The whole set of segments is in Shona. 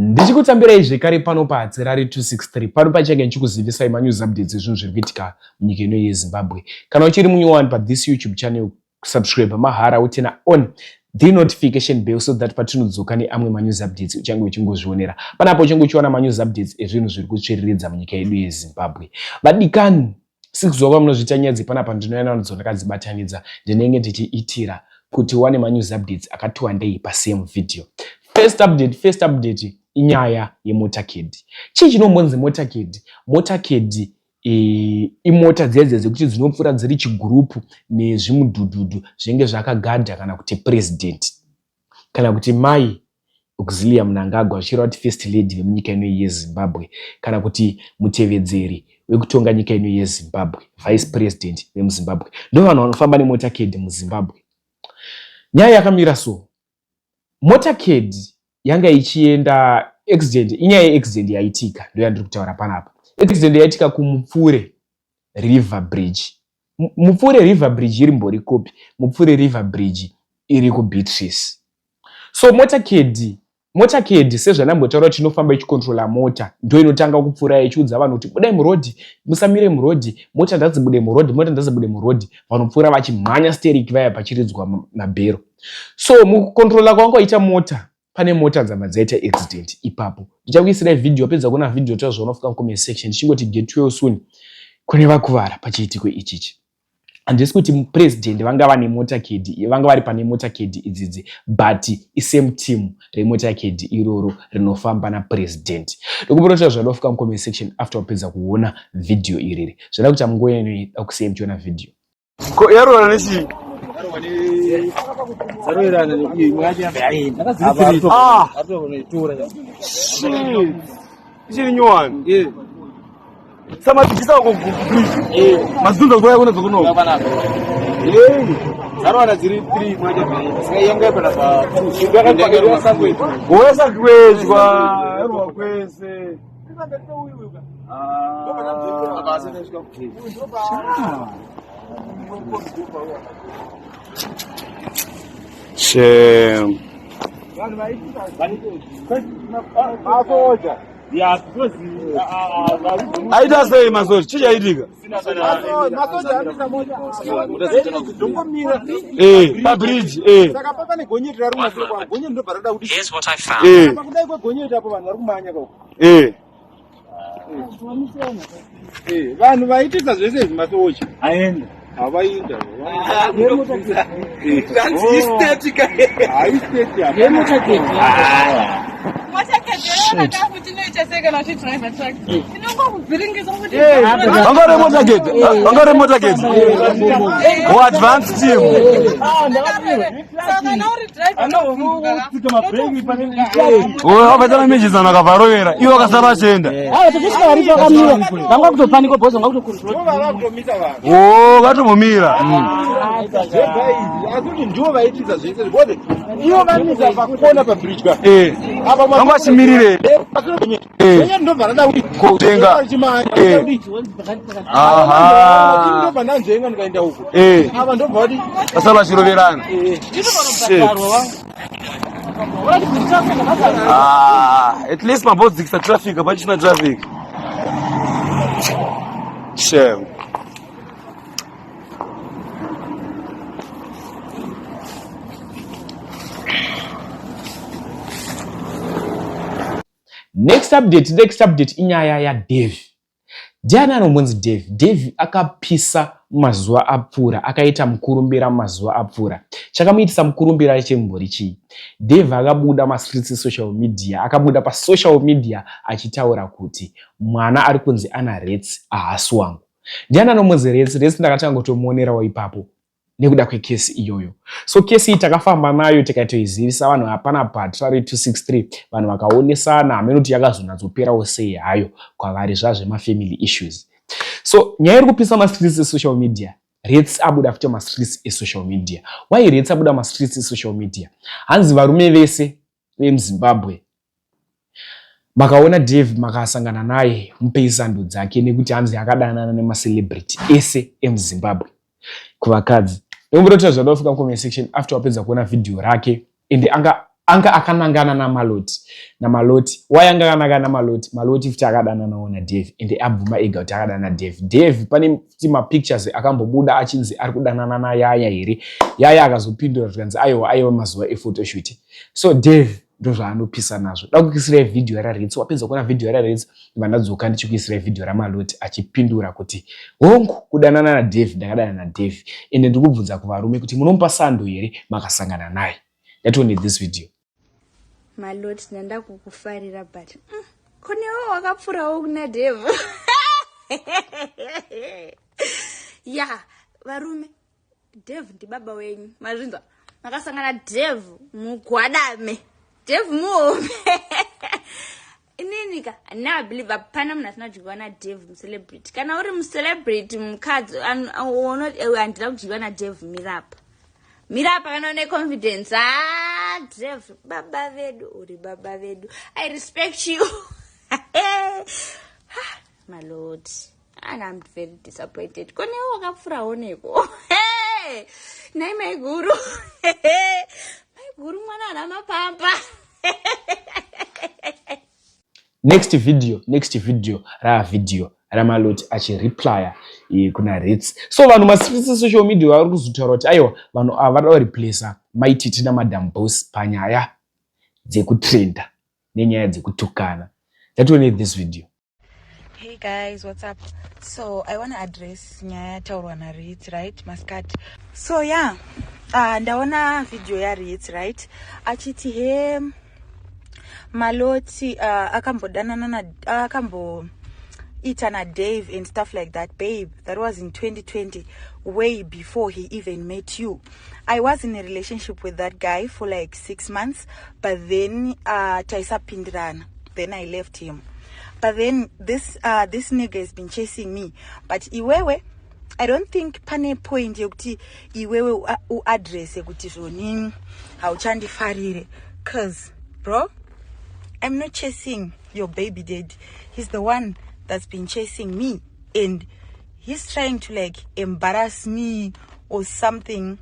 Ndichikutsambirai zvekare pano paHadzirari 263 pano pachenge ndichikuzivisai manews updates ezvinhu zviri kuitika munyika ino yeZimbabwe. Kana uchiri munyowani pa this YouTube channel, subscribe mahara utena on the notification bell so that patinodzoka neamwe manews updates uchange uchingozvionera. Panapo uchange uchiwana manews updates ezvinhu zviri kutsviriridza munyika yedu yeZimbabwe. Vadikani, sikuzova munozviita nyadzi panapa ndinoenda ndakadzibatanidza ndinenge ndichiitira kuti wane manews updates akati wandei pasame video. First update inyaya yemotorcade. Chii chinombonzi motorcade? Motorcade imota dzedze kuti dzinopfura dziri chigurupu nezvimudhudhudhu zvinenge zvakagadha kana kuti president kana kuti mai Auxilia Mnangagwa achireva kuti first lady vemunyika ino yeZimbabwe kana kuti mutevedzeri wekutonga nyika ino yeZimbabwe, vice president vemuZimbabwe, ndo vanhu vanofamba nemotorcade muZimbabwe. Nyaya yakamira so. Motorcade yanga ichienda accident, inyaya yeaccident yaitika ndo yandiri kutaura panapa. Accident yaitika kuMupfure River Bridge. Mupfure River Bridge iri Mborikopi, Mupfure River Bridge iri kuBeatrice. So motorcade sezvanambotaura kuti inofamba ichikontrola mota ndo inotanga kupfura ichiudza vanhu kuti budai murodhi, musamire murodhi, mota ndadzibude murodhi, vanopfura vachimhanya steering vaya pachiridzwa mabhero. So mukukontrola kwangoita mota, pane mota dzabva dzaita accident ipapo. Ndichakuisirai video, pedza kuona video tozvonofika mucomment section chingoti get well soon kune vakuvara pachiitiko ichichi. Handisi kuti president vanga vane motorcade, vanga vari pane motorcade idzidzi, but isame team remotorcade iroro rinofamba na president. Ndokubota zvanofika mucomment section after wapedza kuona video iriri. Zvada kuti amngoyeni akusei mchiona video. Ko yaro nechi Zaroirana ni mwaje yaenda. Ichiri nyowani. Sama tikisa ko mazunda ngoya kuna zokuno. Zaroirana ziri 3 mwaje yaenda. Sikayenga pana pa 2. Yakapakira sangwe. Wesa kwezwa yaro kwese. Shame. Aida sei masoja chichaitika pa bridge saka papa ne gonyeti rari masoro kwa gonyeti ndo barada kuti Here's what I found. kudai kwa gonyeti apo vanhu vari kumanya kwa vanhu vaitisa zvese izvi masoja aenda havainda Vangare motorcade advance team wapatana mejizana akavarovera ivo akasara achienda vatomumira akuti ndivo vaitisa zvese zvibode ivo vamisa pakona pabridge apa vanga vachimirire ndobva rada kutenga ndobva ndanzoenga ndikaenda uko apa ndobva kuti vasara vachiroverana at least mambodzikisa traffic apachisina traffic. Shame. Next update inyaya ya Dave. Ndiani anombonzi Dave? Dave akapisa mazuva apfuura, akaita mukurumbira mazuva apfuura. Chakamuitisa mukurumbira chembori chii? Dave akabuda masitritsi social media, akabuda pa social media achitaura kuti mwana ari kunzi ana Rets ahasi wangu. Ndiani anombonzi Rets? Rets ndakatanga kutomuonerawo ipapo nekuda kwekesi iyoyo. So kesi iyi takafamba nayo tikatoizivisa vanhu hapana paHadzirari 263, vanhu vakaonesana hamene kuti yakazonatsoperawo sei hayo kwavari zvazvemafamily issues. So nyaya iri kupisa masitritsi esocial media, Rets abuda futi masitritsi esocial media. Why Rets abuda masitritsi esocial media? Hanzi varume vese vemuZimbabwe makaona Dave makasangana naye mupeisando dzake nekuti hanzi akadanana nemacelebrity ese emuZimbabwe kuvakadzi. Ndongorota zvadofika mucomment section after wapedza kuona video rake ende anga anga akanangana namaloti why anga akanangana maloti futi akadana nawo naDave ende abvuma ega kuti akadana Dave pane ma pictures akambobuda achinzi ari kudanana naYaya here Yaya akazopindura zvikanzi aiwa mazuva ephotoshoot so Dave ndozvaanopisa nazvo dakukisira video yararitsi wapedza kuona video yararitsi vandadzoka ndichikuisira video ramaloti achipindura kuti hongu kudanana naDave ndakadana naDave ende ndikubvunza kuvarume kuti munomupa sando here makasangana naye yatione this video. Maloti nanda kukufarira but konewo wakapfurawo kuna Dave. Yeah, varume Dave ndi baba wenyu mazvinzwa makasangana Dave mugwadame Dave muhombe ininika now I believe apana mna tinodyiwa na Dave mcelebrity kana uri mcelebrity mukadzi andida kudyiwa na Dave mirapa kana une confidence Dave baba vedu uri baba vedu I respect you. My lord, and I'm very disappointed. Kone wakapfura oneko. Hey, nai my guru. My guru mwana ana mapampa. Next video ramaloti achireplya kuna Ritz. So vanhu masifisi social media vari kuzotaura kuti aiwa vanhu ava vada replace maititi namadam boss panyaya dzekutrenda nenyaya dzekutukana. Yatione this video. Hey guys, what's up? So I want to address nyaya taurwa na Ritz, right? Muscat. So yeah, ndaona video ya Ritz, right? Achiti he maloti akambo itana Dave and stuff like that. Babe, that was in 2020, way before he even met you. I was in a relationship with that guy for like 6 months, but then taisa pindrana. Then I left him. But then this nigga has been chasing me. But iwewe, I don't think pane point yokuti iwewe address yokuti zoning hauchandi farire. Cause bro, I'm not chasing your baby daddy. He's the one that's been chasing me, and he's trying to like embarrass me or something.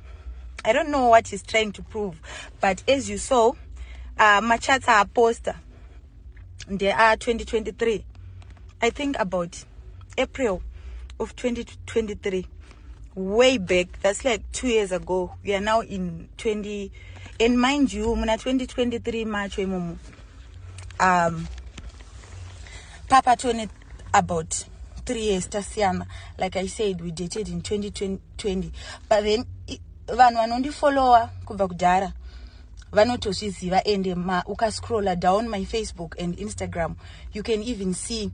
I don't know what he's trying to prove, but as you saw, my chats are poster. They are 2023. I think about April of 2023. Way back. That's like 2 years ago. We are now in 20. And mind you, muna 2023 March Papa told about 3 years tasiana. Like I said, we dated in 2020. But then vanhu vanondifollowa kubva kudhara vanotozviziva ende ukascrolla down my Facebook and Instagram, you can even see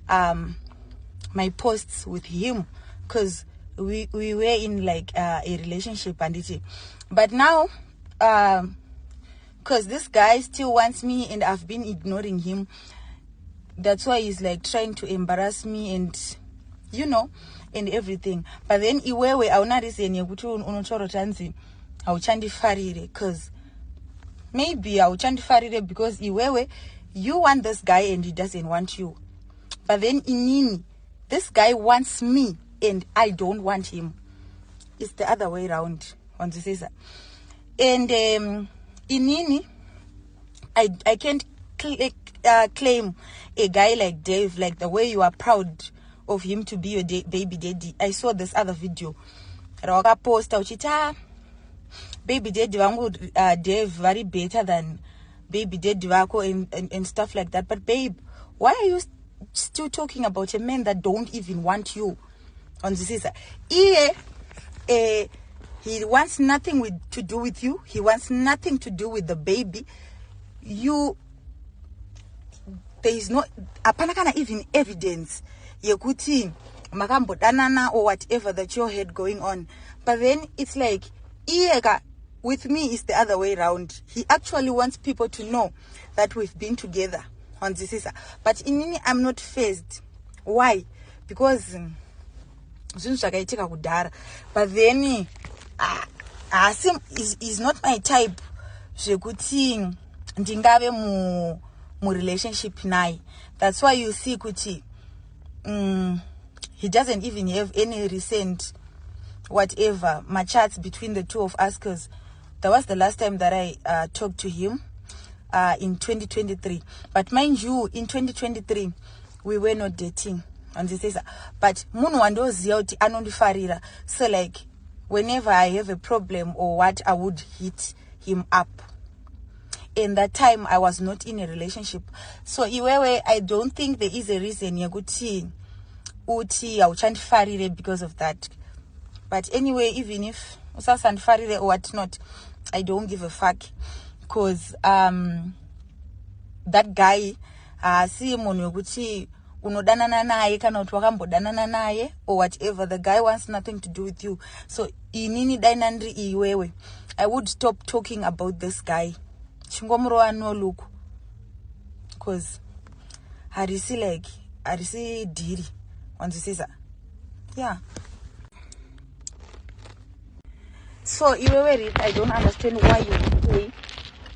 my posts with him, because we were in like a relationship and it. But now because this guy still wants me and I've been ignoring him, that's why he's like trying to embarrass me and you know and everything. But then iwewe auna reason yekuti unotaura tanzi hauchandifarire, because maybe hauchandifarire because iwewe you want this guy and he doesn't want you. But then inini, this guy wants me and I don't want him. It's the other way around on the Caesar. And inini, I can't claim a guy like Dave, like the way you are proud of him to be your baby daddy. I saw this other video. Rawaka post uchita baby daddy wangu Dave very better than baby daddy wako and stuff like that. But babe, why are you still talking about a man that don't even want you? On this is he wants nothing to do with you. He wants nothing to do with the baby. There is no apanakana even evidence yekuti makambo danana or whatever that you had going on. But then it's like with me it's the other way around. He actually wants people to know that we've been together on this is. But in I'm not phased. Why? Because but then is not my type. Jekuti ndingabe mu relationship naye. That's why you see kuti he doesn't even have any recent whatever my chats between the two of us, because that was the last time that I talked to him. in 2023. But mind you, in 2023 we were not dating. And he says, but munhu wandoziva kuti anondifarira. So like whenever I have a problem or what, I would hit him up. In that time I was not in a relationship. So iwewe, I don't think there is a reason yakuti uti awuchandifarire because of that. But anyway, even if usasandifarire or what not, I don't give a fuck, because that guy si munhu wekuti unodanana naye kana kuti wakambodanana naye or whatever. The guy wants nothing to do with you. So inini dainandri iwewe, I would stop talking about this guy. Chingomurova no look, because harisi diri wanzisiza. Yeah. So iwewe, I don't understand why you say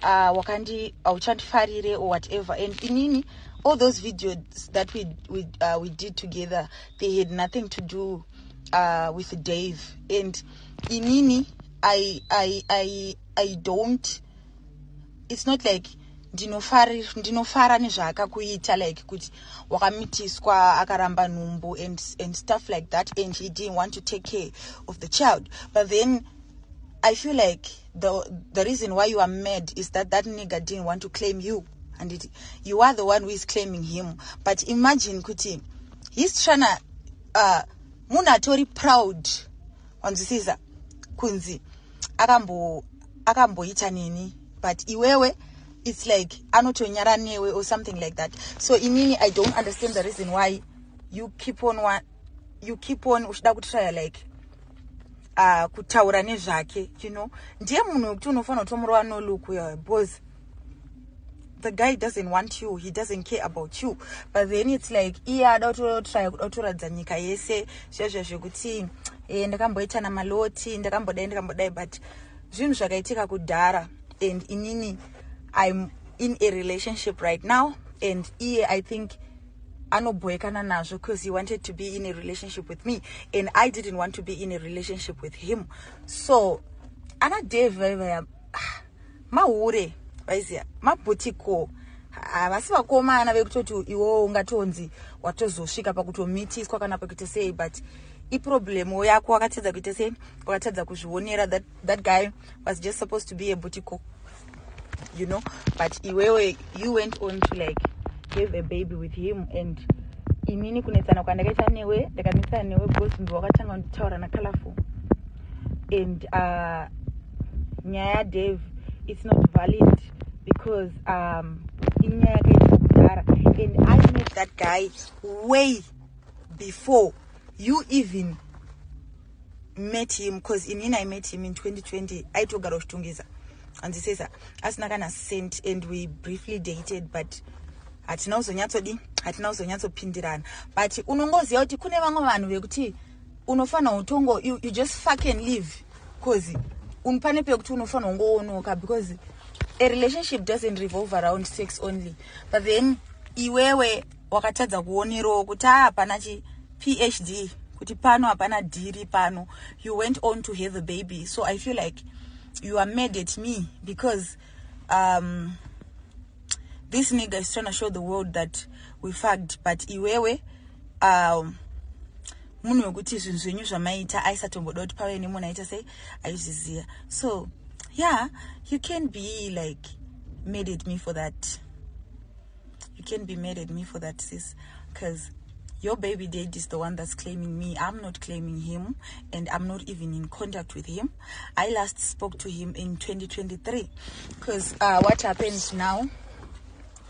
wakandi awuchandifarire or whatever. And inini, all those videos that we did together, they had nothing to do with Dave. And inini, I don't, it's not like ndinofara nezvaakakuita, like kuti wakamitiswa akaramba nhumbu and stuff like that, and he didn't want to take care of the child. But then I feel like the reason why you are mad is that nigga didn't want to claim you, and you are the one who is claiming him. But imagine kuti he's tryna munatori proud wanzisiza kunzi akamboita nini, but iwewe it's like anotonyara newe or something like that. So inini, I don't understand the reason why you keep on ushida kutry like kutaura nezvake, you know. Ndiye munhu wekuti unofana kutomurova no look ya boss. The guy doesn't want you, he doesn't care about you. But then it's like ada try kutoradza nyika yese zvekuti ndakamboita namaloti ndakambodai, but zvinhu zvakaitika kudhara. And inini, I'm in a relationship right now, and I think anobhekana nazvo because he wanted to be in a relationship with me, and I didn't want to be in a relationship with him. So ana Dave mahure vaiziya mabhutiko havasi vakomana vekutoti iwo ungatonzi watozosvika pakutomitiswa kana pakuita sei. But iproblemu yako wakatedza kuita sei, wakatedza kuzvionera that guy was just supposed to be a butiko, you know. But iwewe, you went on to like have a baby with him. And inini kunetsana kwandakaita newe, ndakanetsana newe because ndo wakatanga kunditaura naColorful. And nyaya Dave, it's not valid because inyaya yakaita kudhara. And I met that guy way before you even met him, because inini, I met him in 2020. aitogara kushitungisa and he says asina kana sent, and we briefly dated, but hatina uzonyatsopindirana. But unongoziva kuti kune vamwe vanhu vekuti unofana utongo you just fucking live, because unpane pekuti unofana ungoonoka, because a relationship doesn't revolve around sex only. But then iwewe wakatadza kuonero kuti hapana chi PhD, kuti pano hapana diri pano, you went on to have a baby. So I feel like you are mad at me because this nigga is trying to show the world that we fucked. But iwewe munhu wekuti zvinhu zvenyu zvamaita aisatomboda kuti pave nemunhu aita sei aizviziva. So yeah, you can be like mad at me for that. You can be mad at me for that, sis, because your baby dad is the one that's claiming me. I'm not claiming him, and I'm not even in contact with him. I last spoke to him in 2023, because what happens now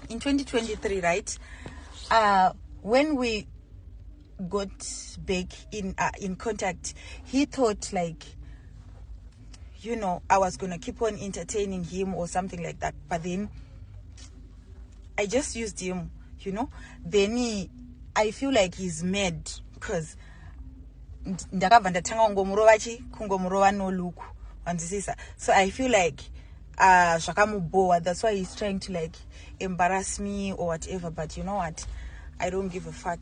in 2023, right? When we got back in contact, he thought like, you know, I was gonna keep on entertaining him or something like that. But then I just used him, you know. Then I feel like he's mad because ndakabva ndatanga kungomurova no look wanzwisisa. So I feel like zvakamuboa, that's why he's trying to like embarrass me or whatever. But you know what, I don't give a fuck.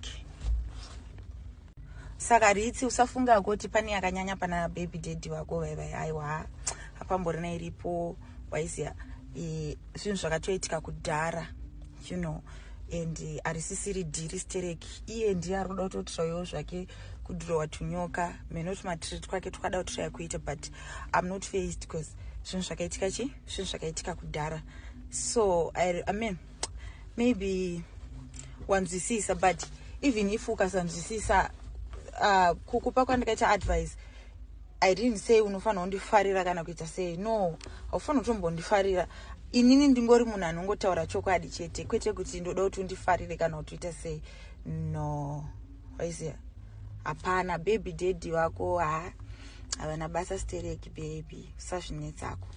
Saka ritsi usafunga kuti pane yakanyanya pana baby daddy wako aiwa hapamborina iripo waiziya. zvinhu zvakatoitika kudhara, you know, and harisisiri dhiri stereki. Iye ndiye ari kuda kutotsvawo zvake kudhirowa tunyoka. Menoti matiriti kwake twakada kutotsvaya kuita, but I'm not faced because zvinhu zvakaitika zvinhu zvakaitika kudhara. So I mean maybe wanzwisisa, but even if ukasanzwisisa, kukupa kwandikaita advice, I didn't say unofanira kundifarira kana kuita sei. No, haufanira kutombondifarira. Inini ndingori munhu anongotaura chokwadi chete, kwete kuti ndoda kuti undifarire kana kuti uita sei. No, waiziya? Hapana, baby daddy wako havana basa stereki baby, usazvinetsako.